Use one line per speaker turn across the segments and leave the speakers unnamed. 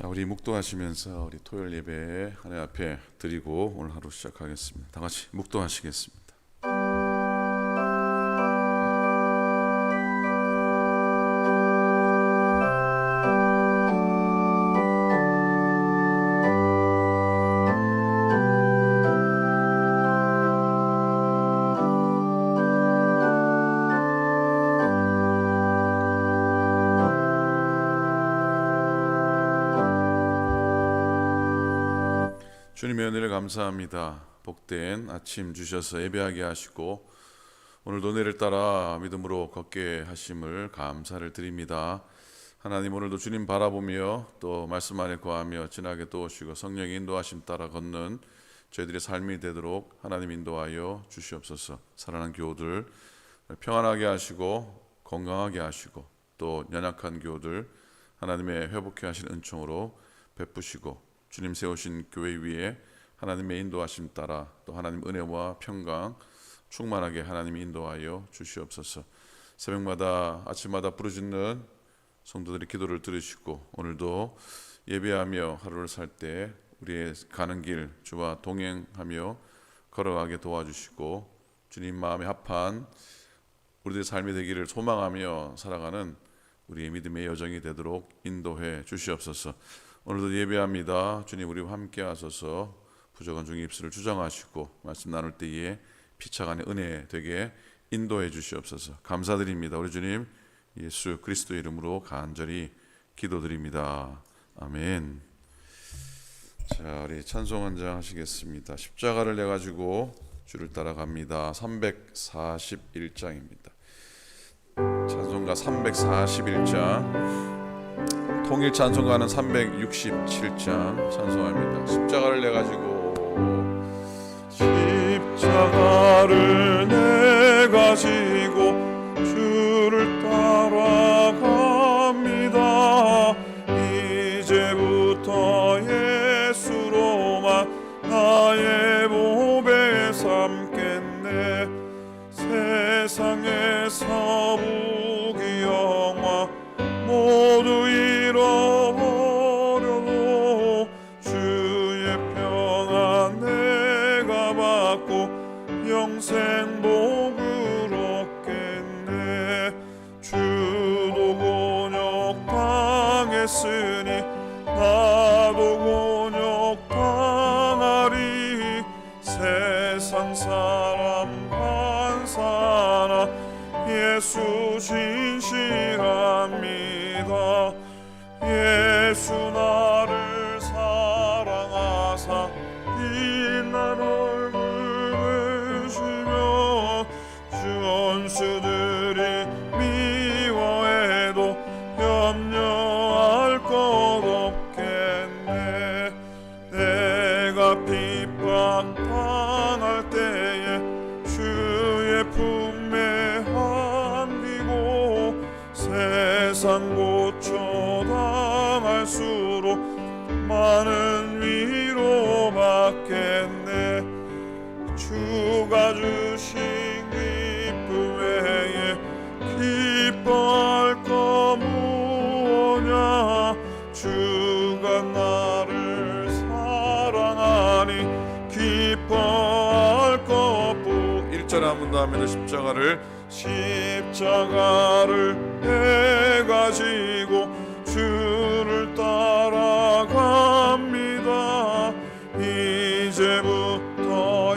자, 우리 묵도하시면서 우리 토요일 예배 하나님 앞에 드리고 오늘 하루 시작하겠습니다. 다 같이 묵도하시겠습니다. 주님의 은혜를 감사합니다. 복된 아침 주셔서 예배하게 하시고 오늘도 은혜를 따라 믿음으로 걷게 하심을 감사를 드립니다. 하나님, 오늘도 주님 바라보며 또 말씀 안에 거하며 진하게 도우시고 성령의 인도하심 따라 걷는 저희들의 삶이 되도록 하나님 인도하여 주시옵소서. 살아난 교우들 평안하게 하시고 건강하게 하시고 또 연약한 교우들 하나님의 회복해 하신 은총으로 베푸시고 주님 세우신 교회 위에 하나님의 인도하심 따라 또 하나님 은혜와 평강 충만하게 하나님이 인도하여 주시옵소서. 새벽마다 아침마다 부르짖는 성도들의 기도를 들으시고 오늘도 예배하며 하루를 살 때 우리의 가는 길 주와 동행하며 걸어가게 도와주시고 주님 마음에 합한 우리들의 삶이 되기를 소망하며 살아가는 우리의 믿음의 여정이 되도록 인도해 주시옵소서. 오늘도 예배합니다. 주님, 우리와 함께 하소서. 부족한 중에 입술을 주장하시고 말씀 나눌 때에 피차간의 은혜 되게 인도해 주시옵소서. 감사드립니다. 우리 주님 예수 그리스도 이름으로 간절히 기도드립니다. 아멘. 자, 우리 찬송 한 장 하시겠습니다. 십자가를 내 가지고 주를 따라갑니다. 341장입니다. 찬송가 341장, 통일 찬송가는 367장 찬송합니다. 십자가를 내 가지고, 십자가를 내 가지고 주를 따라갑니다. 이제부터 예수로만 나의 보배 삼겠네. 세상에서 부귀 영화 모두 잃어버려도 주의 평안 내가 받고 영생 복을 얻겠네. 주도 곤욕 당했으니 나도 곤욕 당하리. 세상 사람 반사나 예수 진실합니다. 예수 나를 사랑하사 빛난 얼굴 보시며 원수들이 미워해도 염려할 것 없겠네. 내가 핍박 당할 때에 주의 품에 안기고 세상 고초 당할수록 많은 위로 받겠네. 주가 주신 기쁨 외에 기뻐할 거 무엇냐. 주가 나를 사랑하니 기뻐할 것뿐. 1절 한 번 더 하면 십자가를 해가지고 주를 따라갑니다. 이제부터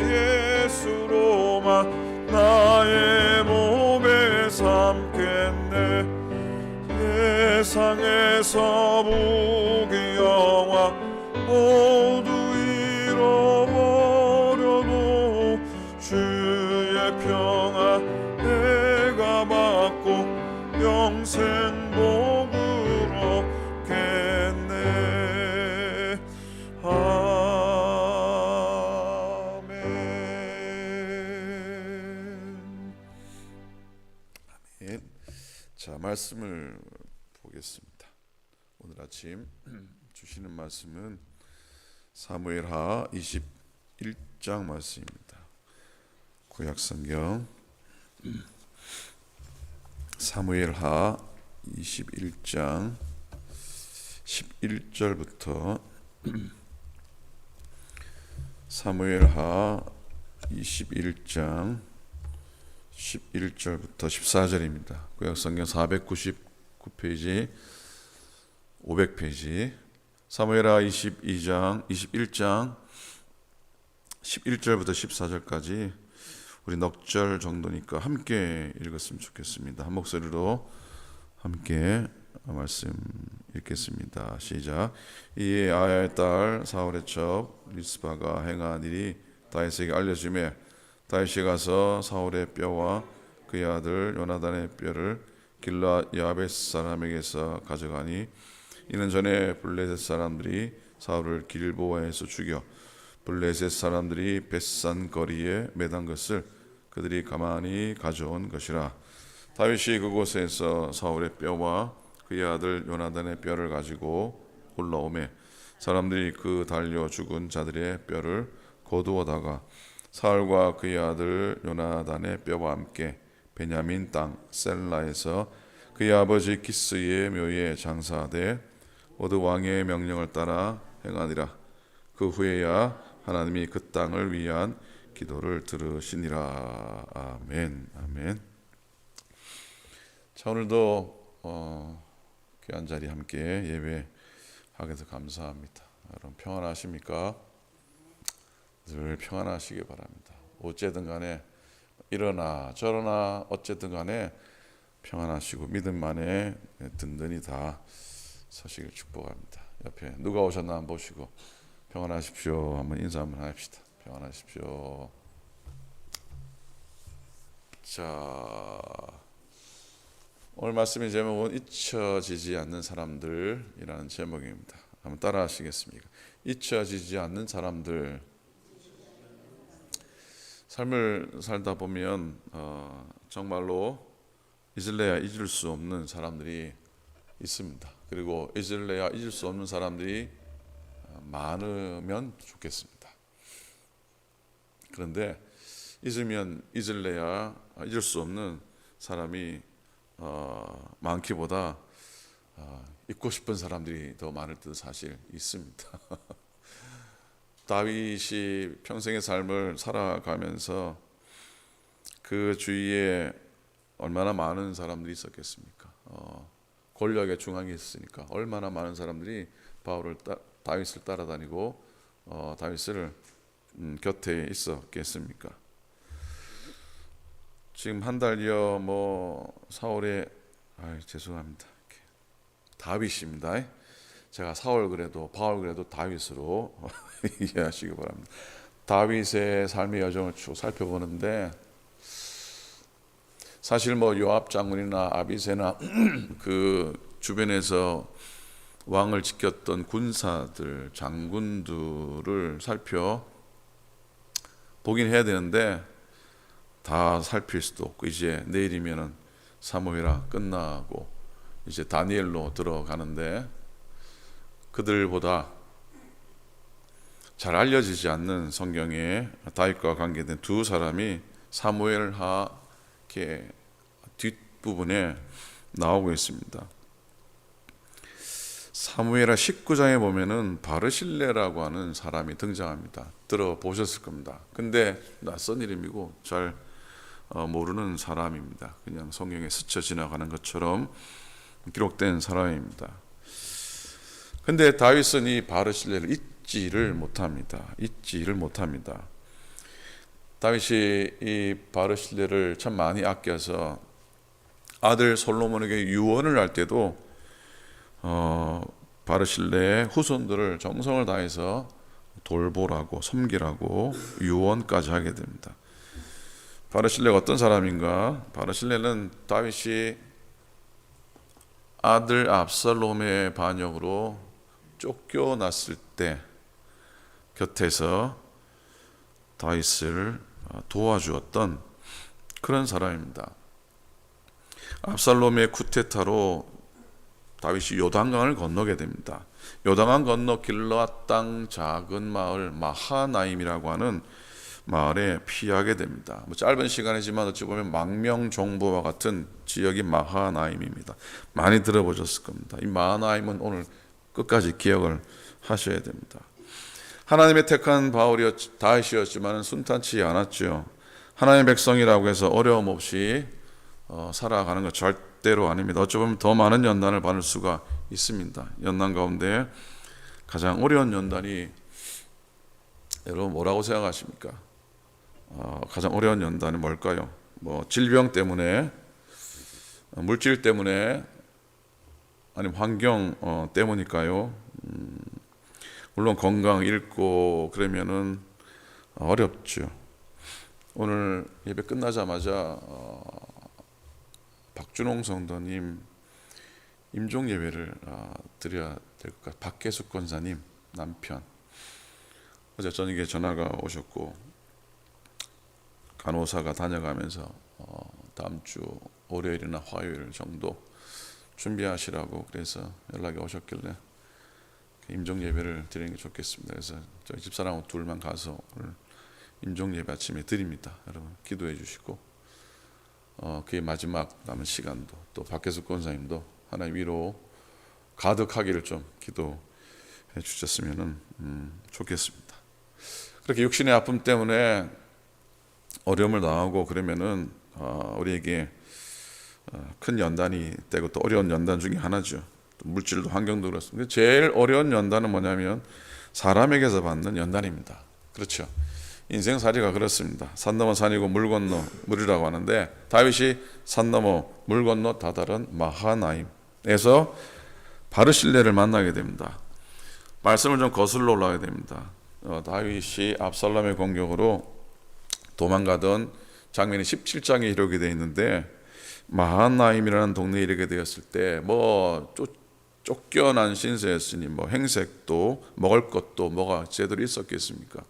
예수로만 나의 몸에 삼겠네. 세상에서 부귀 영화 모두 잃어버려도 주의 평안 내가 받고 영생 복을 얻겠네. 아멘. 아멘. 자, 말씀을 보겠습니다. 오늘 아침 주시는 말씀은 사무엘하 21장 말씀입니다. 구약성경 사무엘하 21장 11절부터 사무엘하 21장 11절부터 14절입니다. 구약성경 499페이지 500페이지 사무엘하 21장 11절부터 14절까지 우리 넉 절 정도니까 함께 읽었으면 좋겠습니다. 한 목소리로 함께 말씀 읽겠습니다. 시작. 이에 아야의 딸 사울의 첩 리스바가 행한 일이 다윗에게 알려지매 다윗이 가서 사울의 뼈와 그의 아들 요나단의 뼈를 길라 야베스 사람에게서 가져가니 이는 전에 블레셋 사람들이 사울을 길보아에서 죽여 블레셋 사람들이 벳산 거리에 매단 것을 그들이 가만히 가져온 것이라. 다윗이 그곳에서 사울의 뼈와 그의 아들 요나단의 뼈를 가지고 올라오매 사람들이 그 달려 죽은 자들의 뼈를 거두어다가 사울과 그의 아들 요나단의 뼈와 함께 베냐민 땅 셀라에서 그의 아버지 기스의 묘에 장사하되 모두 왕의 명령을 따라 행하니라. 그 후에야 하나님이 그 땅을 위한 기도를 들으시니라. 아멘. 아멘. 자, 오늘도 귀한 자리 함께 예배하게 돼서 감사합니다. 여러분 평안하십니까? 늘 평안하시기 바랍니다. 어쨌든 간에 이러나 저러나 어쨌든 간에 평안하시고 믿음 안에 든든히 다 서시길 축복합니다. 옆에 누가 오셨나 한번 보시고 평안하십시오 한번 인사 한번 합시다. 평안하십시오. 자, 오늘 말씀의 제목은 잊혀지지 않는 사람들이라는 제목입니다. 한번 따라 하시겠습니까? 잊혀지지 않는 사람들. 삶을 살다 보면 정말로 잊을래야 잊을 수 없는 사람들이 있습니다. 그리고 잊을래야 잊을 수 없는 사람들이 많으면 좋겠습니다. 그런데 잊으면 잊을래야 잊을 수 없는 사람이 많기보다 잊고 싶은 사람들이 더 많을 때도 사실 있습니다. 다윗이 평생의 삶을 살아가면서 그 주위에 얼마나 많은 사람들이 있었겠습니까? 권력의 중앙에 있으니까 얼마나 많은 사람들이 다윗을 따라다니고 다윗을 곁에 있었겠습니까? 지금 한 달여 사울의 죄송합니다. 다윗입니다. 제가 사울 그래도 바울 그래도 다윗으로 이해하시기 바랍니다. 다윗의 삶의 여정을 쭉 살펴보는데 사실 요압 장군이나 아비새나 그 주변에서 왕을 지켰던 군사들, 장군들을 살펴보긴 해야 되는데 다 살필 수도 없고 이제 내일이면은 사무엘하 끝나고 이제 다니엘로 들어가는데 그들보다 잘 알려지지 않는 성경에 다윗과 관계된 두 사람이 사무엘하 뒷부분에 나오고 있습니다. 사무엘하 19장에 보면은 바르실레라고 하는 사람이 등장합니다. 들어보셨을 겁니다. 근데 낯선 이름이고 잘 모르는 사람입니다. 그냥 성경에 스쳐 지나가는 것처럼 기록된 사람입니다. 근데 다윗은 이 바르실레를 잊지를 못합니다. 다윗이 이 바르실레를 참 많이 아껴서 아들 솔로몬에게 유언을 할 때도 바르실레의 후손들을 정성을 다해서 돌보라고 섬기라고 유언까지 하게 됩니다. 바르실레가 어떤 사람인가? 바르실레는 다윗이 아들 압살롬의 반역으로 쫓겨났을 때 곁에서 다윗을 도와주었던 그런 사람입니다. 압살롬의 쿠데타로 다윗이 요단강을 건너게 됩니다. 요단강 건너 길르앗 땅 작은 마을 마하나임이라고 하는 마을에 피하게 됩니다. 짧은 시간이지만 어찌 보면 망명종보와 같은 지역이 마하나임입니다. 많이 들어보셨을 겁니다. 이 마하나임은 오늘 끝까지 기억을 하셔야 됩니다. 하나님의 택한 다윗이었지만 순탄치 않았죠. 하나님의 백성이라고 해서 어려움 없이 살아가는 것 절대로 아닙니다. 어찌 보면 더 많은 연단을 받을 수가 있습니다. 연단 가운데 가장 어려운 연단이 여러분 뭐라고 생각하십니까? 가장 어려운 연단이 뭘까요? 뭐 질병 때문에, 물질 때문에, 아니면 환경 때문일까요? 물론 건강 잃고 그러면은 어렵죠. 오늘 예배 끝나자마자 박준홍 성도님 임종 예배를 드려야 될 것 같아요. 박계숙 권사님 남편 어제 저녁에 전화가 오셨고 간호사가 다녀가면서 다음 주 월요일이나 화요일 정도 준비하시라고 그래서 연락이 오셨길래 임종 예배를 드리는 게 좋겠습니다. 그래서 저희 집사람하고 둘만 가서 오늘 임종 예배 아침에 드립니다. 여러분 기도해 주시고 그의 마지막 남은 시간도 또 박혜숙 권사님도 하나님 위로 가득하기를 좀 기도해 주셨으면 좋겠습니다. 그렇게 육신의 아픔 때문에 어려움을 당하고 그러면은 우리에게 큰 연단이 되고 또 어려운 연단 중에 하나죠. 또 물질도 환경도 그렇습니다. 제일 어려운 연단은 뭐냐면 사람에게서 받는 연단입니다. 그렇죠. 인생살이가 그렇습니다. 산 넘어 산이고 물 건너 물이라고 하는데 다윗이 산 넘어 물 건너 다다른 마하나임에서 바르실레를 만나게 됩니다. 말씀을 좀 거슬러 올라가게 됩니다. 다윗이 압살롬의 공격으로 도망가던 장면이 17장에 이르게 되어 있는데 마하나임이라는 동네에 이르게 되었을 때 뭐 쫓겨난 신세였으니 뭐 행색도 먹을 것도 뭐가 제대로 있었겠습니까?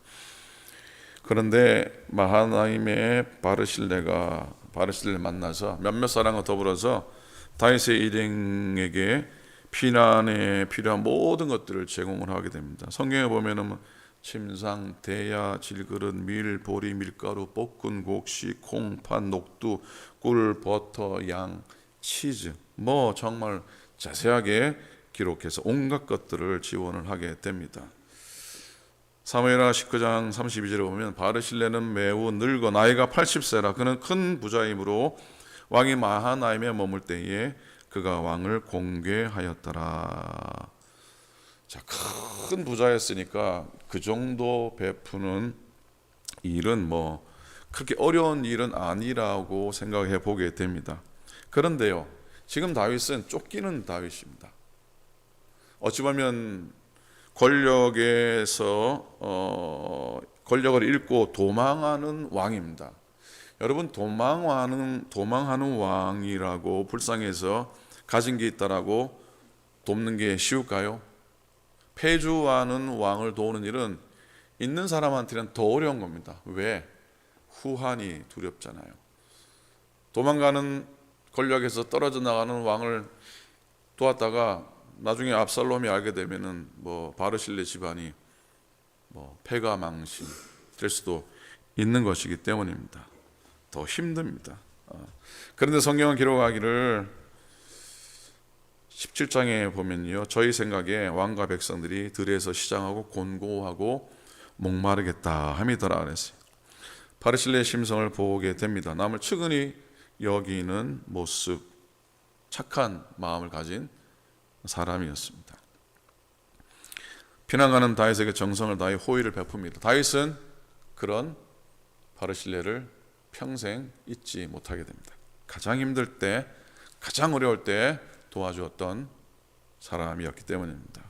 그런데 마하나임의 바르실레를 만나서 몇몇 사람과 더불어서 다윗의 일행에게 피난에 필요한 모든 것들을 제공을 하게 됩니다. 성경에 보면은 침상, 대야, 질그릇, 밀, 보리, 밀가루, 볶은 곡식, 콩, 팥, 녹두, 꿀, 버터, 양, 치즈 뭐 정말 자세하게 기록해서 온갖 것들을 지원을 하게 됩니다. 사무엘하 19장 32절에 보면 바르실레는 매우 늙어 나이가 80세라 그는 큰 부자이므로 왕이 마하나임에 머물 때에 그가 왕을 공개하였더라. 자, 큰 부자였으니까 그 정도 베푸는 일은 뭐 그렇게 어려운 일은 아니라고 생각해 보게 됩니다. 그런데요, 지금 다윗은 쫓기는 다윗입니다. 어찌 보면 권력에서 권력을 잃고 도망하는 왕입니다. 여러분 도망하는 왕이라고 불쌍해서 가진 게 있다라고 돕는 게 쉬울까요? 패주하는 왕을 도우는 일은 있는 사람한테는 더 어려운 겁니다. 왜? 후환이 두렵잖아요. 도망가는 권력에서 떨어져 나가는 왕을 도왔다가 나중에 압살롬이 알게 되면은 뭐 바르실레 집안이 뭐 패가 망신 될 수도 있는 것이기 때문입니다. 더 힘듭니다. 그런데 성경은 기록하기를 17장에 보면요, 저희 생각에 왕과 백성들이 들에서 시장하고 곤고하고 목마르겠다 함이더라 그랬어요. 바르실레의 심성을 보게 됩니다. 남을 측은히 여기는 모습, 착한 마음을 가진 사람이었습니다. 피난가는 다윗에게 정성을 다해 호의를 베풉니다. 다윗은 그런 바르실레를 평생 잊지 못하게 됩니다. 가장 힘들 때, 가장 어려울 때 도와주었던 사람이었기 때문입니다.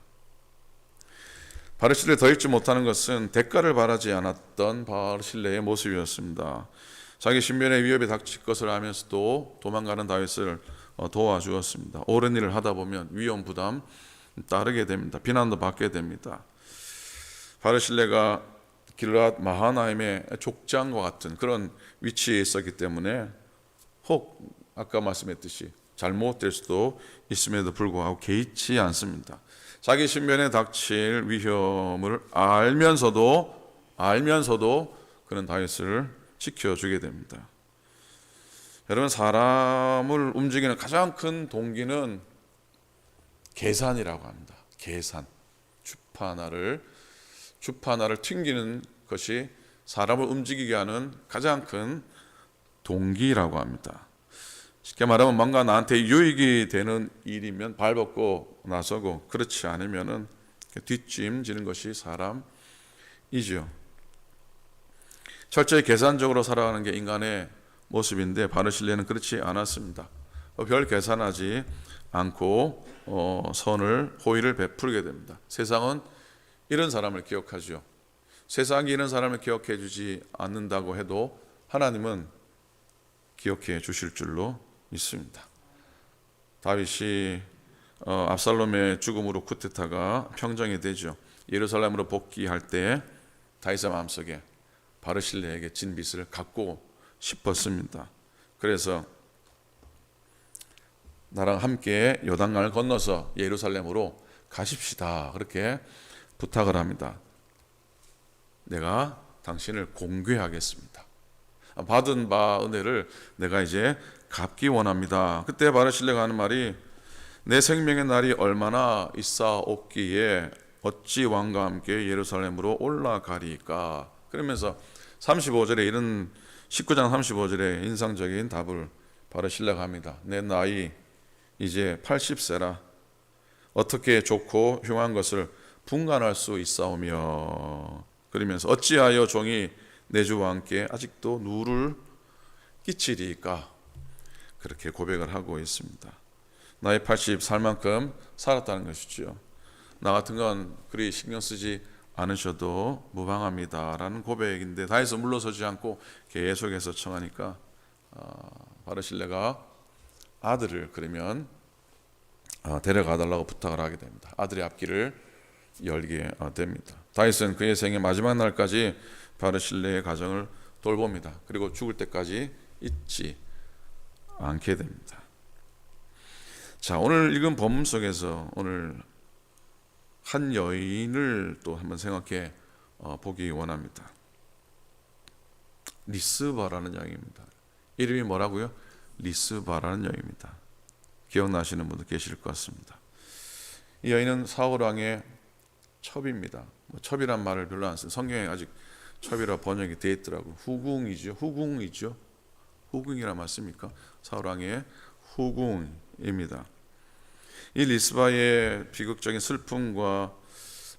바르실레를 더 잊지 못하는 것은 대가를 바라지 않았던 바르실레의 모습이었습니다. 자기 신변의 위협이 닥칠 것을 알면서도 도망가는 다윗을 도와주었습니다. 옳은 일을 하다 보면 위험 부담 따르게 됩니다. 비난도 받게 됩니다. 바르실레가 길앗 마하나임의 족장과 같은 그런 위치에 있었기 때문에 혹 아까 말씀했듯이 잘못될 수도 있음에도 불구하고 개의치 않습니다. 자기 신변에 닥칠 위험을 알면서도 그는 다윗을 지켜주게 됩니다. 여러분, 사람을 움직이는 가장 큰 동기는 계산이라고 합니다. 계산, 주파나를 튕기는 것이 사람을 움직이게 하는 가장 큰 동기라고 합니다. 쉽게 말하면 뭔가 나한테 유익이 되는 일이면 발벗고 나서고, 그렇지 않으면은 뒷짐지는 것이 사람이죠. 철저히 계산적으로 살아가는 게 인간의 모습인데 바르실레는 그렇지 않았습니다. 별 계산하지 않고 호의를 베풀게 됩니다. 세상은 이런 사람을 기억하죠. 세상이 이런 사람을 기억해 주지 않는다고 해도 하나님은 기억해 주실 줄로 믿습니다. 다윗이 압살롬의 죽음으로 쿠데타가 평정이 되죠. 예루살렘으로 복귀할 때 다윗의 마음속에 바르실레에게 진 빚을 갚고 싶었습니다. 그래서 나랑 함께 요단강을 건너서 예루살렘으로 가십시다, 그렇게 부탁을 합니다. 내가 당신을 공개하겠습니다. 받은 바 은혜를 내가 이제 갚기 원합니다. 그때 바르실레가 하는 말이, 내 생명의 날이 얼마나 있사옵기에 어찌 왕과 함께 예루살렘으로 올라가리까. 그러면서 35절에 이런 19장 35절에 인상적인 답을 바르실레가 합니다. 내 나이 이제 80세라 어떻게 좋고 흉한 것을 분간할 수 있사오며, 그러면서 어찌하여 종이 내 주와 함께 아직도 누를 끼치리까, 그렇게 고백을 하고 있습니다. 나이 80 살 만큼 살았다는 것이죠. 나 같은 건 그리 신경 쓰지 않으셔도 무방합니다라는 고백인데, 다윗은 물러서지 않고 계속해서 청하니까 바르실레가 아들을 그러면 데려가 달라고 부탁을 하게 됩니다. 아들의 앞길을 열게 됩니다. 다윗은 그의 생의 마지막 날까지 바르실레의 가정을 돌봅니다. 그리고 죽을 때까지 잊지 않게 됩니다. 자, 오늘 읽은 본문 속에서 오늘 한 여인을 또 한번 생각해 보기 원합니다. 리스바라는 여인입니다. 이름이 뭐라고요? 리스바라는 여인입니다. 기억나시는 분도 계실 것 같습니다. 이 여인은 사울 왕의 첩입니다. 첩이란 말을 별로 안 써요. 성경에 아직 첩이라 번역이 되어 있더라고요. 후궁이죠. 후궁이라 맞습니까? 사울 왕의 후궁입니다. 이 리스바의 비극적인 슬픔과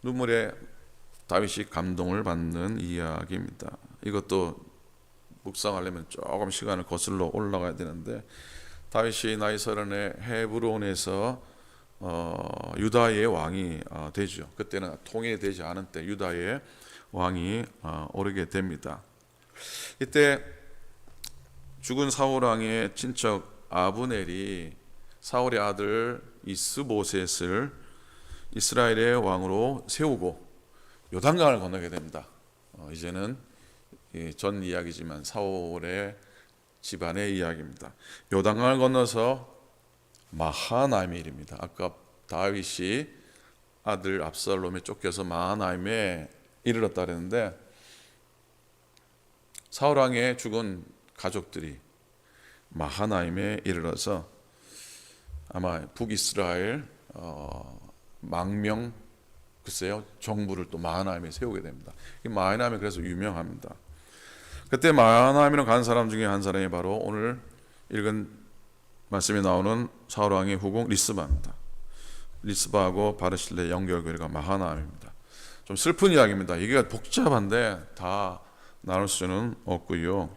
눈물에 다윗이 감동을 받는 이야기입니다. 이것도 묵상하려면 조금 시간을 거슬러 올라가야 되는데, 다윗이 나이 30에 헤브론에서 유다의 왕이 되죠. 그때는 통일되지 않은 때 유다의 왕이 오르게 됩니다. 이때 죽은 사울 왕의 친척 아브넬이 사울의 아들 이스보셋을 이스라엘의 왕으로 세우고 요단강을 건너게 됩니다. 이제는 전 이야기지만 사울의 집안의 이야기입니다. 요단강을 건너서 마하나임에 이릅니다. 아까 다윗이 아들 압살롬에 쫓겨서 마하나임에 이르렀다 그랬는데, 사울 왕의 죽은 가족들이 마하나임에 이르러서 아마 북이스라엘 망명 정부를 또 마하나임에 세우게 됩니다. 이 마하나임이 그래서 유명합니다. 그때 마하나임으로 간 사람 중에 한 사람이 바로 오늘 읽은 말씀에 나오는 사울 왕의 후궁 리스바입니다. 리스바하고 바르실레 연결고리가 마하나임입니다. 좀 슬픈 이야기입니다. 이게 복잡한데 다 나눌 수는 없고요.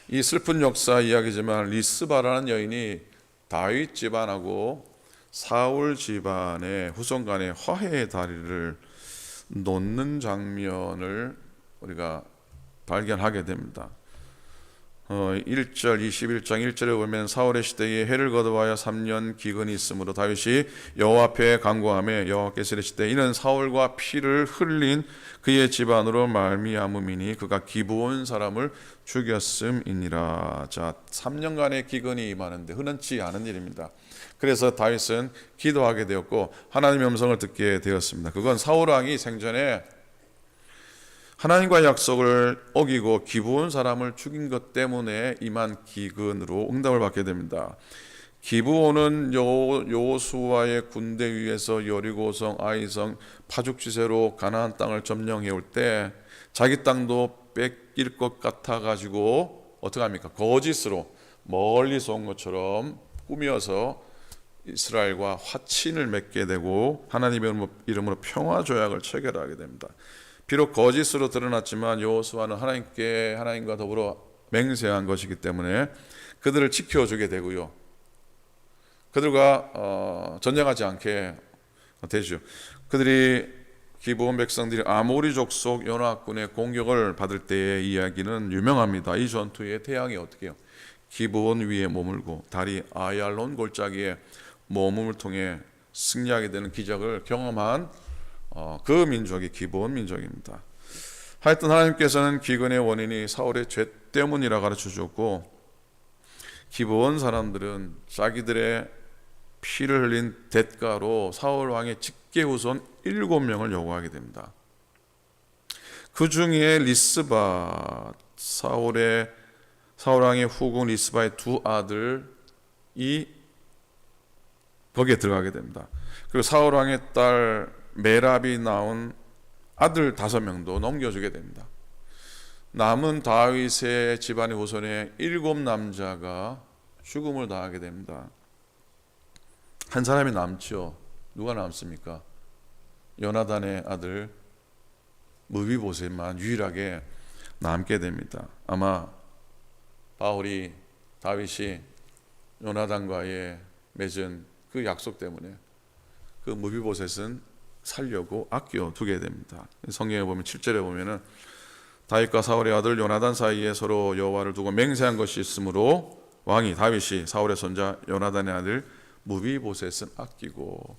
이 슬픈 역사 이야기지만 리스바라는 여인이 다윗 집안하고 사울 집안의 후손 간의 화해의 다리를 놓는 장면을 우리가 발견하게 됩니다. 1절 21장 1절에 보면 사울의 시대에 해를 거두어야 3년 기근이 있으므로 다윗이 여호와 앞에 간구하며 여호와께서 이르시되 이는 사울과 피를 흘린 그의 집안으로 말미암음이니 그가 기브온 사람을 죽였음이니라. 자, 3년간의 기근이 임하는데 흔치 않은 일입니다. 그래서 다윗은 기도하게 되었고 하나님의 음성을 듣게 되었습니다. 그건 사울 왕이 생전에 하나님과의 약속을 어기고 기브온 사람을 죽인 것 때문에 임한 기근으로 응답을 받게 됩니다. 기브온은 여호수아의 군대 위에서 여리고성, 아이성, 파죽지세로 가나안 땅을 점령해 올 때 자기 땅도 뺏길 것 같아 가지고 어떻게 합니까? 거짓으로 멀리서 온 것처럼 꾸며서 이스라엘과 화친을 맺게 되고 하나님의 이름으로 평화 조약을 체결하게 됩니다. 비록 거짓으로 드러났지만 여호수아는 하나님과 더불어 맹세한 것이기 때문에 그들을 지켜주게 되고요. 그들과 전쟁하지 않게 되죠. 그들이 기브온 백성들이 아모리 족속 연합군의 공격을 받을 때의 이야기는 유명합니다. 이 전투의 태양이 어떻게 해요? 기브온 위에 머물고 달이 아얄론 골짜기에 머물을 통해 승리하게 되는 기적을 경험한 그 민족이 기브온 민족입니다. 하여튼 하나님께서는 기근의 원인이 사울의 죄 때문이라 가르쳐 주었고, 기브온 사람들은 자기들의 피를 흘린 대가로 사울 왕의 직계 후손 7명을 요구하게 됩니다. 그 중에 리스바, 사울 왕의 후궁 리스바의 두 아들이 거기에 들어가게 됩니다. 그리고 사울 왕의 딸 메랍이 낳은 아들 5명도 넘겨주게 됩니다. 남은 다윗의 집안의 후손의 7남자가 죽음을 당하게 됩니다. 한 사람이 남죠. 누가 남습니까? 요나단의 아들 무비보셋만 유일하게 남게 됩니다. 아마 다윗이 요나단과의 맺은 그 약속 때문에 그 무비보셋은 살려고 아껴두게 됩니다. 성경에 보면 7절에 보면은 다윗과 사울의 아들 요나단 사이에 서로 여호와를 두고 맹세한 것이 있으므로 왕이 다윗이 사울의 손자 요나단의 아들 무비보셋은 아끼고,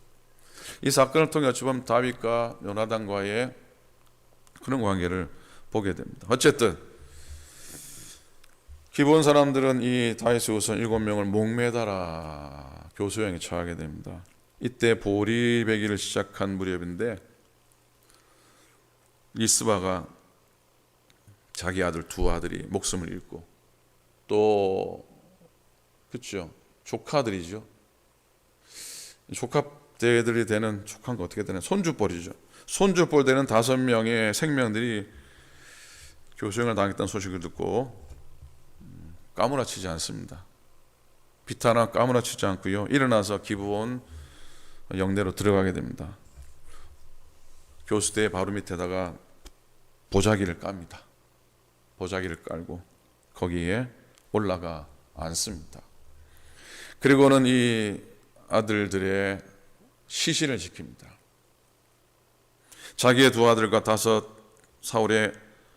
이 사건을 통해 어찌 보면 다윗과 요나단과의 그런 관계를 보게 됩니다. 어쨌든 기브온 사람들은 이 다윗의 후손 7명을 목매달아 교수형에 처하게 됩니다. 이때 보리배기를 시작한 무렵인데 리스바가 자기 두 아들이 목숨을 잃고, 또 그렇죠, 조카들이죠. 조카들이 되는, 조카가 어떻게 되는, 손주뻘이죠. 손주뻘 되는 5명의 생명들이 교수형을 당했다는 소식을 듣고 까무라치지 않습니다. 비탄하나 까무라치지 않고요, 일어나서 기브온 영내로 들어가게 됩니다. 교수대 바로 밑에다가 보자기를 깝니다. 보자기를 깔고 거기에 올라가 앉습니다. 그리고는 이 아들들의 시신을 지킵니다. 자기의 두 아들과 5 사울의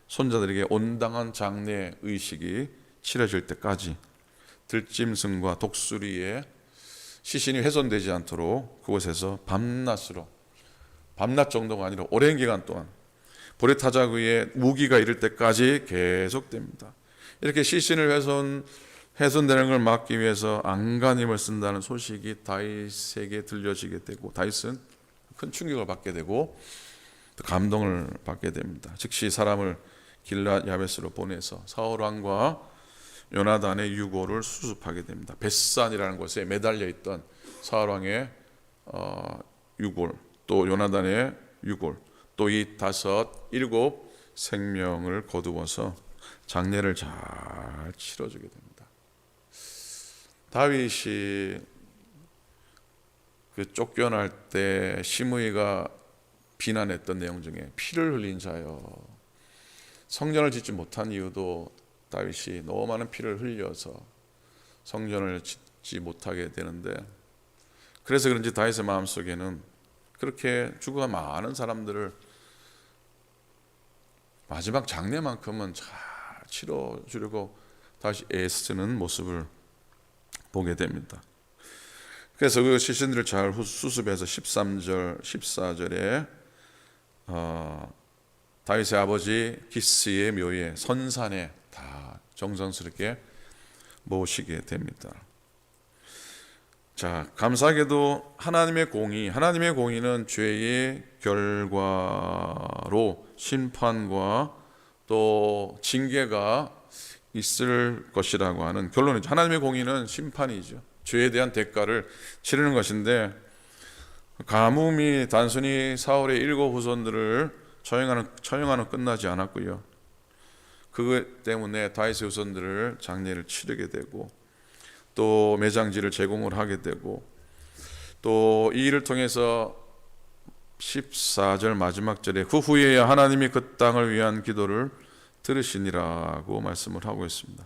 손자들에게 온당한 장례 의식이 치러질 때까지 들짐승과 독수리의 시신이 훼손되지 않도록 그곳에서 밤낮 정도가 아니라 오랜 기간 동안 불의 타작의 무기가 이를 때까지 계속됩니다. 이렇게 시신을 훼손되는 걸 막기 위해서 안간힘을 쓴다는 소식이 다윗에게 들려지게 되고, 다윗은 큰 충격을 받게 되고 감동을 받게 됩니다. 즉시 사람을 길랏 야베스로 보내서 사울 왕과 요나단의 유골을 수습하게 됩니다. 벳산이라는 곳에 매달려 있던 사울 왕의 유골, 또 요나단의 유골, 또 이 7 생명을 거두어서 장례를 잘 치러주게 됩니다. 다윗이 그 쫓겨날 때 시므이가 비난했던 내용 중에 피를 흘린 자여, 성전을 짓지 못한 이유도 다윗이 너무 많은 피를 흘려서 성전을 짓지 못하게 되는데, 그래서 그런지 다윗의 마음속에는 그렇게 죽어간 많은 사람들을 마지막 장례만큼은 잘 치러주려고 다시 애쓰는 모습을 보게 됩니다. 그래서 그 시신들을 잘 수습해서 13절, 14절에 다윗의 아버지 기스의 묘에 선산에 다 정성스럽게 모시게 됩니다. 자, 감사하게도 하나님의 공의는 죄의 결과로 심판과 또 징계가 있을 것이라고 하는 결론이죠. 하나님의 공의는 심판이죠. 죄에 대한 대가를 치르는 것인데, 가뭄이 단순히 사울의 7 후손들을 처형하는 끝나지 않았고요. 그것 때문에 다윗의 후손들을 장례를 치르게 되고, 또 매장지를 제공을 하게 되고, 또 이 일을 통해서 14절 마지막 절에 그 후에야 하나님이 그 땅을 위한 기도를 들으시니라고 말씀을 하고 있습니다.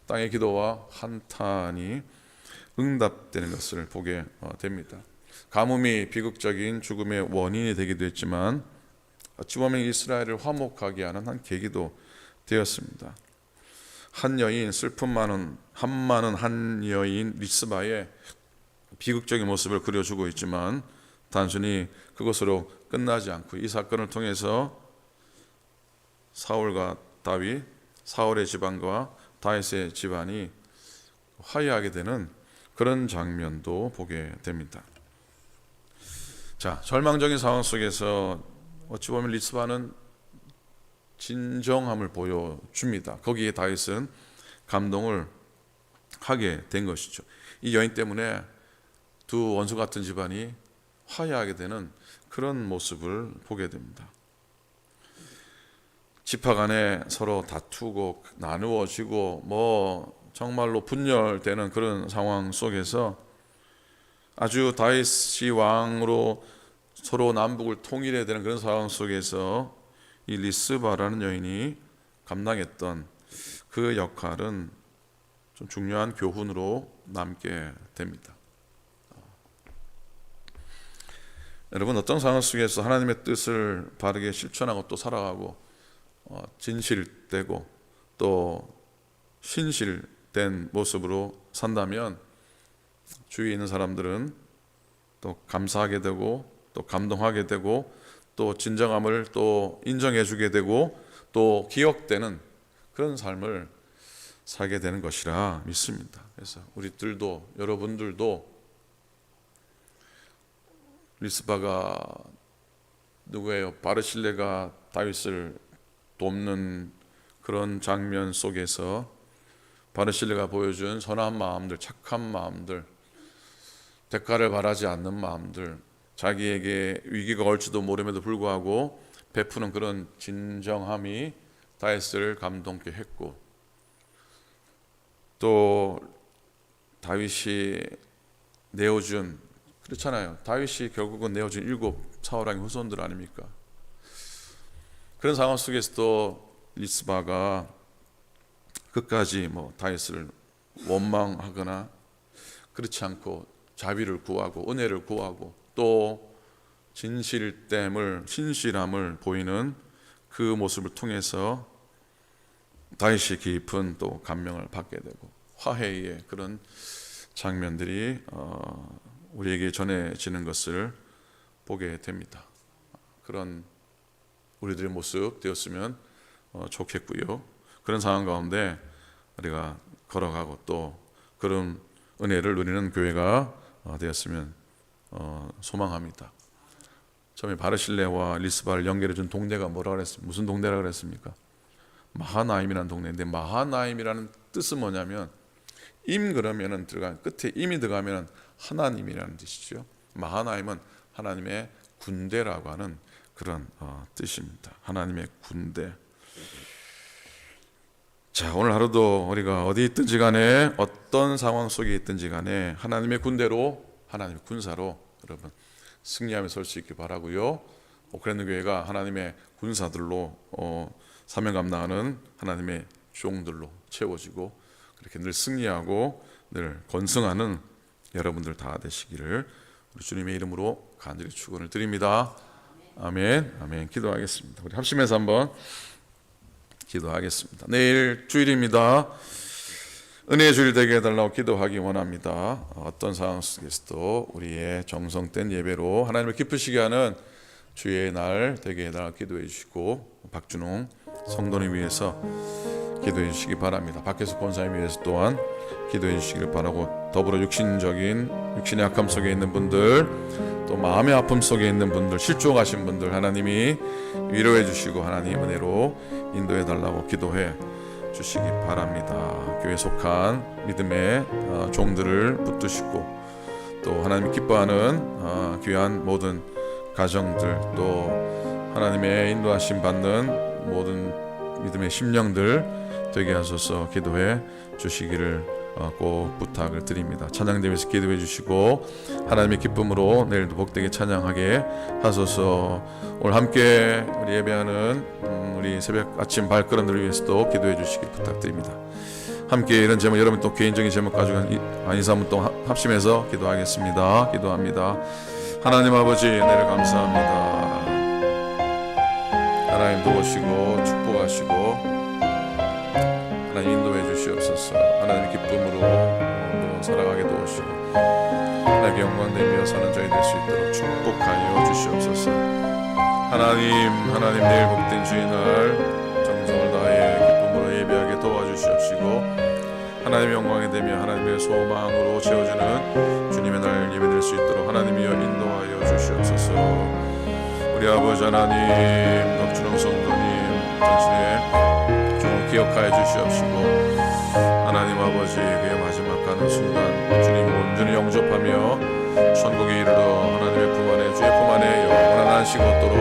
땅의 기도와 한탄이 응답되는 것을 보게 됩니다. 가뭄이 비극적인 죽음의 원인이 되기도 했지만 어찌 보면 이스라엘을 화목하게 하는 한 계기도 되었습니다. 한 여인, 슬픔 많은 한 여인 리스바의 비극적인 모습을 그려주고 있지만 단순히 그것으로 끝나지 않고 이 사건을 통해서 사울과 다윗, 사울의 집안과 다윗의 집안이 화해하게 되는 그런 장면도 보게 됩니다. 자, 절망적인 상황 속에서 어찌 보면 리스바는 진정함을 보여줍니다. 거기에 다윗은 감동을 하게 된 것이죠. 이 여인 때문에 두 원수 같은 집안이 화해하게 되는 그런 모습을 보게 됩니다. 지파 간에 서로 다투고 나누어지고 정말로 분열되는 그런 상황 속에서 아주 다윗이 왕으로 서로 남북을 통일해야 되는 그런 상황 속에서 이 리스바라는 여인이 감당했던 그 역할은 좀 중요한 교훈으로 남게 됩니다. 여러분, 어떤 상황 속에서 하나님의 뜻을 바르게 실천하고 또 살아가고 진실되고 또 신실된 모습으로 산다면 주위에 있는 사람들은 또 감사하게 되고 또 감동하게 되고 또 진정함을 또 인정해 주게 되고 또 기억되는 그런 삶을 살게 되는 것이라 믿습니다. 그래서 우리들도, 여러분들도 리스바가 누구예요? 바르실레가 다윗을 돕는 그런 장면 속에서 바르실레가 보여준 선한 마음들, 착한 마음들, 대가를 바라지 않는 마음들, 자기에게 위기가 올지도 모름에도 불구하고 베푸는 그런 진정함이 다윗을 감동케 했고, 또 다윗이 내어준, 그렇잖아요. 다윗이 결국은 내어준 7 사울왕의 후손들 아닙니까? 그런 상황 속에서도 리스바가 끝까지 다윗을 원망하거나 그렇지 않고 자비를 구하고 은혜를 구하고 또 신실함을 보이는 그 모습을 통해서 다윗이 깊은 또 감명을 받게 되고 화해의 그런 장면들이 우리에게 전해지는 것을 보게 됩니다. 그런 우리들의 모습 되었으면 좋겠고요. 그런 상황 가운데 우리가 걸어가고 또 그런 은혜를 누리는 교회가 되었으면 소망합니다. 처음에 바르실레와 리스바를 연결해준 동네가 뭐라고 그랬습니까? 무슨 동네라고 그랬습니까? 마하나임이라는 동네인데, 마하나임이라는 뜻은 뭐냐면 그러면은 끝에 임이 들어가면 하나님이라는 뜻이죠. 마하나임은 하나님의 군대라고 하는 그런 뜻입니다. 하나님의 군대. 자, 오늘 하루도 우리가 어디 있든지 간에 어떤 상황 속에 있든지 간에 하나님의 군대로, 하나님의 군사로 여러분 승리하며 설 수 있길 바라고요. 오크랜드 교회가 하나님의 군사들로 사명 감당하는 하나님의 종들로 채워지고 그렇게 늘 승리하고 늘 건승하는 여러분들 다 되시기를 우리 주님의 이름으로 간절히 축원을 드립니다. 아멘. 아멘. 기도하겠습니다. 우리 합심해서 한번 기도하겠습니다. 내일 주일입니다. 은혜의 주일 되게 해달라고 기도하기 원합니다. 어떤 상황 속에서도 우리의 정성된 예배로 하나님을 기쁘시게 하는 주의 날 되게 해달라고 기도해 주시고, 박준홍 성도님 위해서 기도해 주시기 바랍니다. 밖에서 권사님 위해서 또한 기도해 주시기를 바라고, 더불어 육신의 약함 속에 있는 분들, 또 마음의 아픔 속에 있는 분들, 실족하신 분들 하나님이 위로해 주시고 하나님 은혜로 인도해 달라고 기도해 주시기 바랍니다. 교회에 속한 믿음의 종들을 붙드시고 또 하나님 기뻐하는 귀한 모든 가정들, 또 하나님의 인도하심 받는 모든 믿음의 심령들 되게 하소서 기도해 주시기를 꼭 부탁을 드립니다. 찬양대회에서 기도해 주시고 하나님의 기쁨으로 내일도 복되게 찬양하게 하소서. 오늘 함께 우리 예배하는 우리 새벽 아침 발걸음들을 위해서도 기도해 주시길 부탁드립니다. 함께 이런 제목, 여러분 또 개인적인 제목 가지고 한 2, 3분 동안 합심해서 기도하겠습니다. 기도합니다. 하나님 아버지, 은혜를 감사합니다. 하나님 도우시고 축복하시고 하나님 인도해 주시옵소서. 하나님의 기쁨으로 또 살아가게 도우시고 하나님의 영광되며 사는 저희 될 수 있도록 축복하여 주시옵소서. 하나님 내일 복된 주일날 정성을 다해 기쁨으로 예배하게 도와주시옵시고 하나님의 영광이 되며 하나님의 소망으로 채워주는 주님의 날 예배될 수 있도록 하나님이여 인도하여 주시옵소서. 우리 아버지 하나님, 박준홍 성도님 당신의 종을 기억하여 주시옵시고 하나님 아버지, 그의 마지막 가는 순간 주님 온전히 영접하며 천국에 이르러 하나님의 품 안에, 주의 품 안에 영원한 안식 얻도록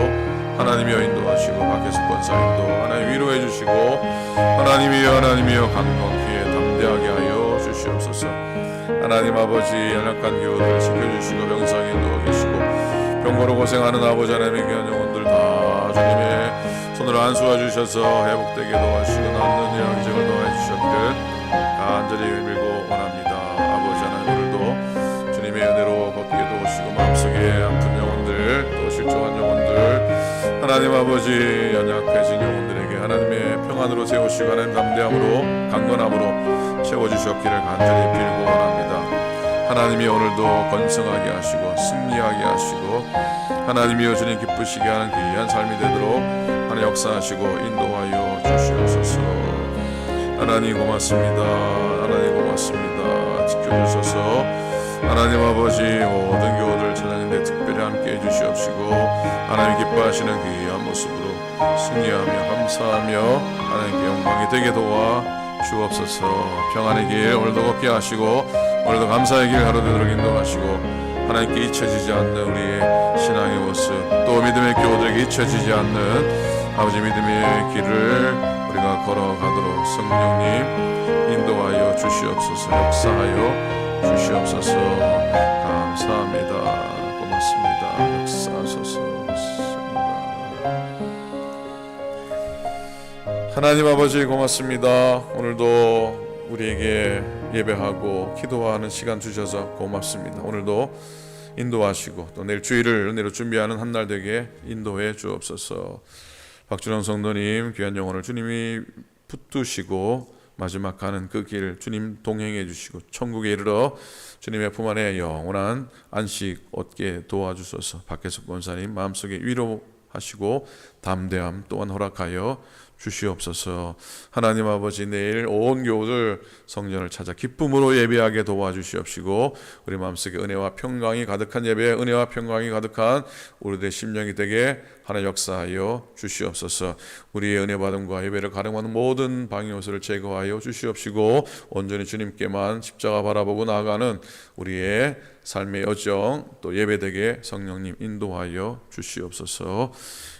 하나님이여 인도하시고 박혜숙 권사님도 하나님 위로해 주시고 하나님이여 강건케 담대하게 하여 주시옵소서. 하나님 아버지, 연약한 교우들 지켜주시고 병상에 누워 계시고 병고로 고생하는 아버지 하나님의 귀한 영혼들 다 주님의 손으로 안수해 주셔서 회복되게 도와주시고 낫는 양적을 도와해 주셨기를 간절히 밀고 원합니다. 아버지 하나님, 오늘도 주님의 은혜로 걷게 도우시고 마음속에 아픈 영혼들, 또 실종한 영혼들, 하나님 아버지 연약해진 영혼들에게 하나님의 평안으로 세우시고 하나님 담대함으로 강건함으로 채워주셨기를 간절히 빌고 원합니다. 하나님이 오늘도 건성하게 하시고 승리하게 하시고 하나님이여 주님 기쁘시게 하는 귀한 삶이 되도록 하나님 역사하시고 인도하여 주시옵소서. 하나님 고맙습니다. 하나님 고맙습니다. 지켜주셔서 하나님 아버지 모든 교우들 찬양인데 특별히 함께 해주시옵시고 하나님 기뻐하시는 귀한 모습으로 승리하며 감사하며 하나님께 영광이 되게 도와 주옵소서. 평안의 길 오늘도 걷게 하시고 오늘도 감사의 길 하루 되도록 인도하시고 하나님께 잊혀지지 않는 우리의 신앙의 모습, 또 믿음의 교우들에게 잊혀지지 않는 아버지 믿음의 길을 우리가 걸어가도록 성령님 인도하여 주시옵소서. 역사하여 주시옵소서. 감사합니다. 고맙습니다. 역사하소서. 하나님 아버지 고맙습니다. 오늘도 우리에게 예배하고 기도하는 시간 주셔서 고맙습니다. 오늘도 인도하시고 또 내일 주일을 은혜로 준비하는 한 날 되게 인도해 주옵소서. 박준영 성도님 귀한 영혼을 주님이 붙드시고 마지막 가는 그 길 주님 동행해 주시고 천국에 이르러 주님의 품 안에 영원한 안식 얻게 도와주소서. 박혜숙 권사님 마음속에 위로하시고 담대함 또한 허락하여 주시옵소서. 하나님 아버지, 내일 온 교우들 성전을 찾아 기쁨으로 예배하게 도와주시옵시고 우리 마음속에 은혜와 평강이 가득한 예배, 은혜와 평강이 가득한 우리들의 심령이 되게 하나님 역사하여 주시옵소서. 우리의 은혜 받음과 예배를 가능한 모든 방해 요소를 제거하여 주시옵시고 온전히 주님께만 십자가 바라보고 나아가는 우리의 삶의 여정, 또 예배되게 성령님 인도하여 주시옵소서.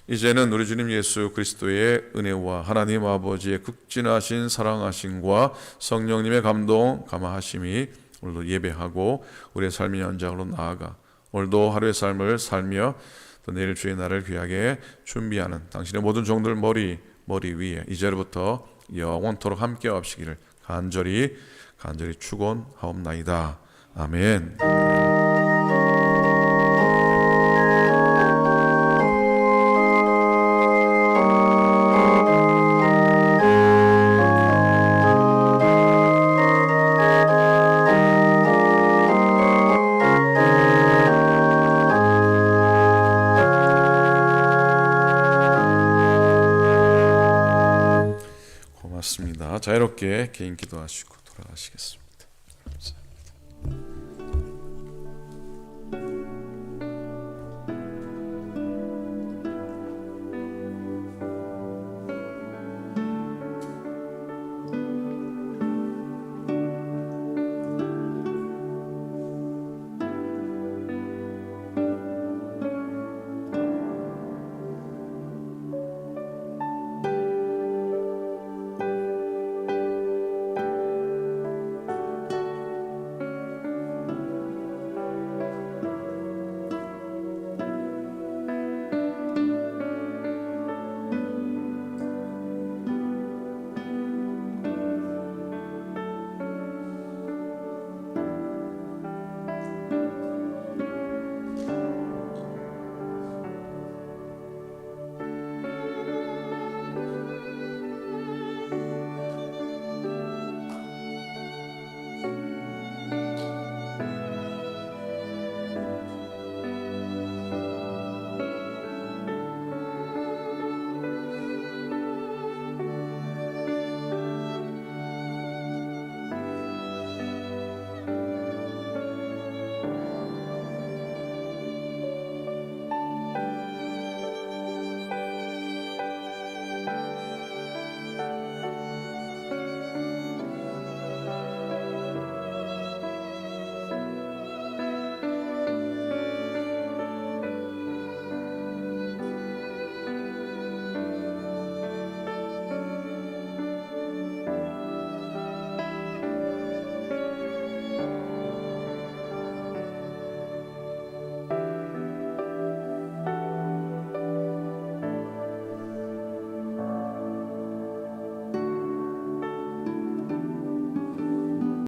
이제는 우리 주님 예수 그리스도의 은혜와 하나님 아버지의 극진하신 사랑하심과 성령님의 감동 감화하심이 오늘도 예배하고 우리의 삶의 현장으로 나아가 오늘도 하루의 삶을 살며 또 내일 주의 날을 귀하게 준비하는 당신의 모든 종들 머리 위에 이제부터 영원토록 함께 하시기를 간절히 축원하옵나이다. 아멘. 고맙습니다. 자유롭게 개인 기도하시고 돌아가시겠습니다. 감사합니다.